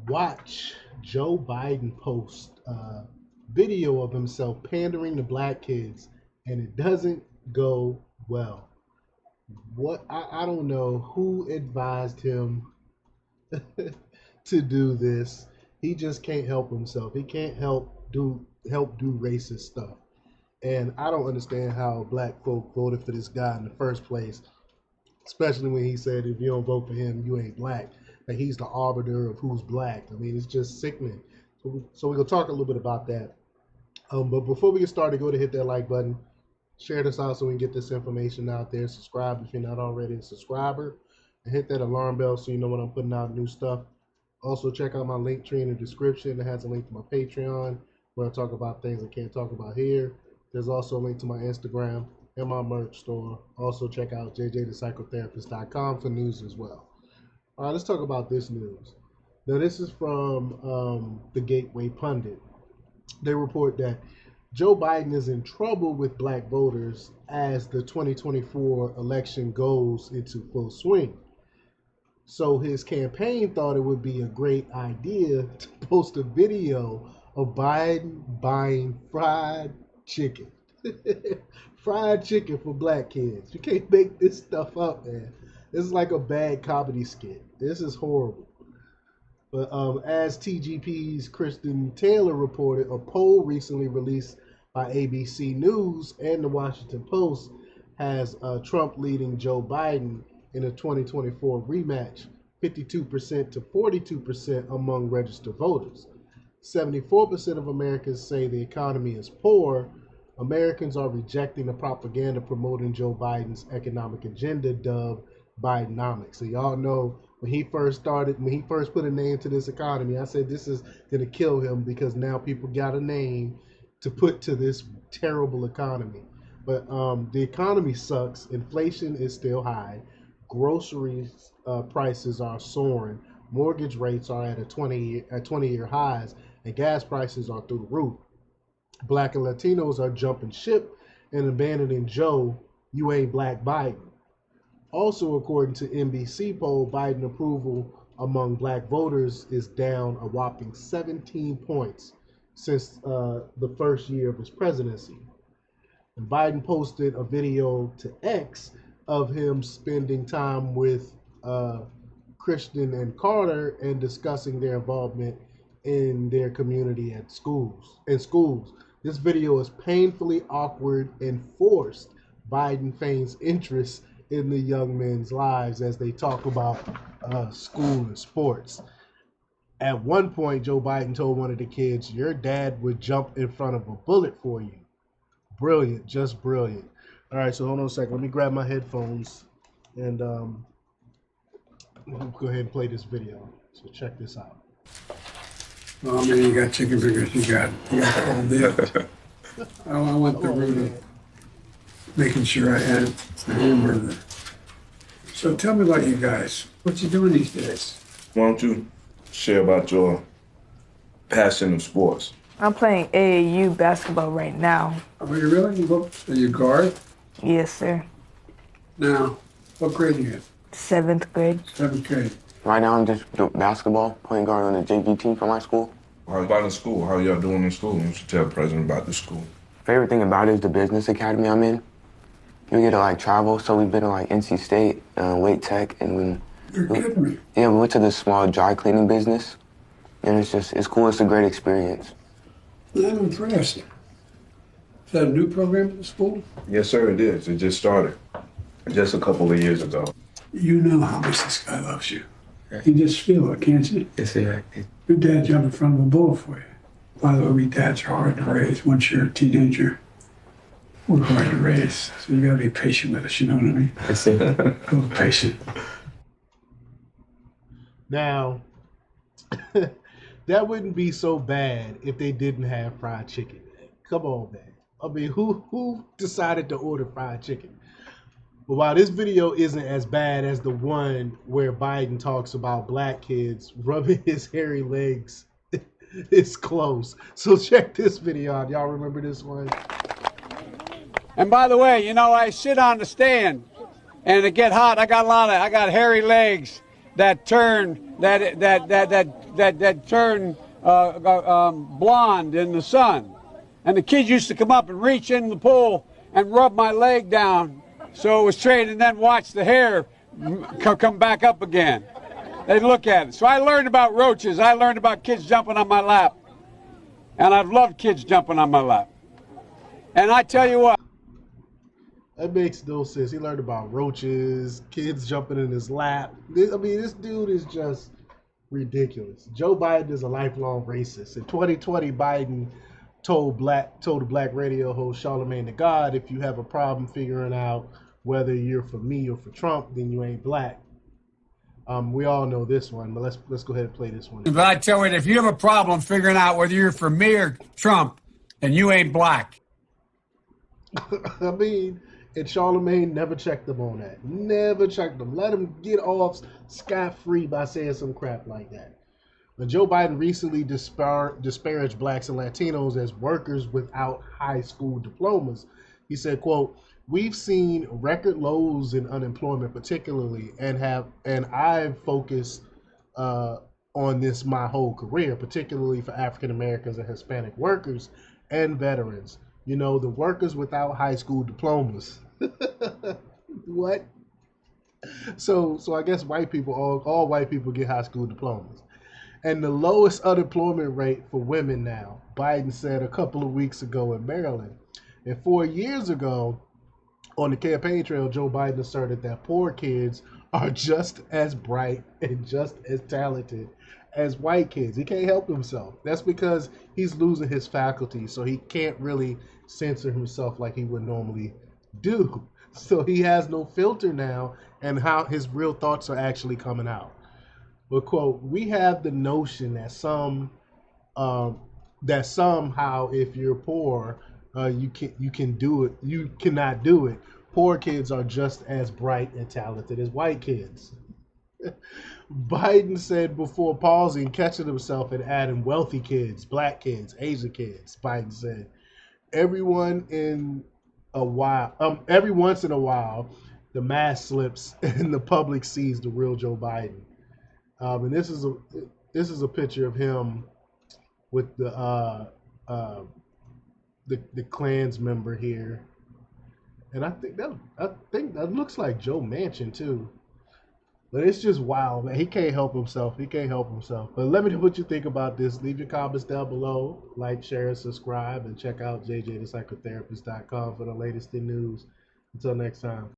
Watch Joe Biden post a video of himself pandering to black kids, and it doesn't go well. I don't know who advised him to do this. He just can't help himself. He can't help do racist stuff. And I don't understand how black folk voted for this guy in the first place, especially when he said if you don't vote for him, you ain't black. Like he's the arbiter of who's black. I mean, it's just sickening. So we're gonna talk a little bit about that. But before we get started, go to hit that like button, share this out so we can get this information out there. Subscribe if you're not already a subscriber, and hit that alarm bell so you know when I'm putting out new stuff. Also, check out my link tree in the description. It has a link to my Patreon where I talk about things I can't talk about here. There's also a link to my Instagram and my merch store. Also, check out jjthepsychotherapist.com for news as well. All right, let's talk about this news. Now, this is from the Gateway Pundit. They report that Joe Biden is in trouble with black voters as the 2024 election goes into full swing. So his campaign thought it would be a great idea to post a video of Biden buying fried chicken. Fried chicken for black kids. You can't make this stuff up, man. This is like a bad comedy skit. This is horrible. But as TGP's Kristen Taylor reported, a poll recently released by ABC News and the Washington Post has Trump leading Joe Biden in a 2024 rematch, 52% to 42% among registered voters. 74% of Americans say the economy is poor. Americans are rejecting the propaganda promoting Joe Biden's economic agenda dubbed Bidenomics. So y'all know when he first put a name to this economy, I said this is going to kill him because now people got a name to put to this terrible economy. But the economy sucks. Inflation is still high. Groceries prices are soaring. Mortgage rates are at 20-year highs, and gas prices are through the roof. Black and Latinos are jumping ship and abandoning Joe, you ain't black Biden. Also, according to NBC poll, Biden approval among black voters is down a whopping 17 points since the first year of his presidency. And Biden posted a video to X of him spending time with Christian and Carter and discussing their involvement in their community at schools. This video is painfully awkward and forced. Biden feigns interest in the young men's lives as they talk about school and sports. At one point, Joe Biden told one of the kids, "Your dad would jump in front of a bullet for you." Brilliant, just brilliant. All right, so hold on a second. Let me grab my headphones and go ahead and play this video. So check this out. Oh man, you got chicken fingers. You got all this. I went the route of making sure I had the hamburger. So tell me about you guys. What you doing these days? Why don't you share about your passion of sports? I'm playing AAU basketball right now. Are you really? Are you guard? Yes, sir. Now, what grade are you in? 7th grade. 7th grade. Right now, I'm just doing basketball, playing guard on the JV team for my school. How about in school? How y'all doing in school? You should tell the president about the school. Favorite thing about it is the business academy I'm in. You get to like travel, so we've been to like NC State, Wake Tech, and You're kidding me. we went to this small dry cleaning business, and it's cool. It's a great experience. I'm impressed. Is that a new program at the school? Yes, sir, it is. It just started just a couple of years ago. You know how much this guy loves you. You just feel it, can't you? Yes, sir. Your dad jumped in front of a bullet for you. By the way, we dads are hard to raise. Once you're a teenager, we're hard to raise. So you gotta be patient with us, you know what I mean? Yes, sir. A little patient. Now, that wouldn't be so bad if they didn't have fried chicken. Come on, man. I mean, who decided to order fried chicken? But while this video isn't as bad as the one where Biden talks about black kids rubbing his hairy legs, it's close. So check this video out. Y'all remember this one? And by the way, you know, I sit on the stand and it get hot. I got hairy legs that turn blonde in the sun. And the kids used to come up and reach in the pool and rub my leg down so it was straight, and then watch the hair come back up again. They'd look at it. So I learned about roaches. I learned about kids jumping on my lap. And I've loved kids jumping on my lap. And I tell you what. That makes no sense. He learned about roaches, kids jumping in his lap. This dude is just ridiculous. Joe Biden is a lifelong racist. In 2020, Biden told the black radio host Charlemagne the God, if you have a problem figuring out whether you're for me or for Trump, then you ain't black. We all know this one, but let's go ahead and play this one. But I tell you, if you have a problem figuring out whether you're for me or Trump, then you ain't black. I mean, and Charlemagne never checked them on that. Never checked them. Let him get off scot-free by saying some crap like that. But Joe Biden recently disparaged blacks and Latinos as workers without high school diplomas. He said, quote, "We've seen record lows in unemployment particularly, and I've focused on this my whole career, particularly for African Americans and Hispanic workers and veterans. You know, the workers without high school diplomas." What? So I guess white people, all white people get high school diplomas. And the lowest unemployment rate for women now, Biden said a couple of weeks ago in Maryland. And 4 years ago, on the campaign trail, Joe Biden asserted that poor kids are just as bright and just as talented as white kids. He can't help himself. That's because he's losing his faculty, so he can't really censor himself like he would normally do. So he has no filter now, and how his real thoughts are actually coming out. But quote, "We have the notion that that somehow if you're poor, you can do it. You cannot do it. Poor kids are just as bright and talented as white kids." Biden said before pausing, catching himself, and adding wealthy kids, black kids, Asian kids. Biden said, every once in a while, the mask slips and the public sees the real Joe Biden. And this is a picture of him with the Klans member here, and I think that looks like Joe Manchin too. But it's just wild, man. He can't help himself. But let me know what you think about this. Leave your comments down below. Like, share, and subscribe, and check out jjthepsychotherapist.com for the latest in news. Until next time.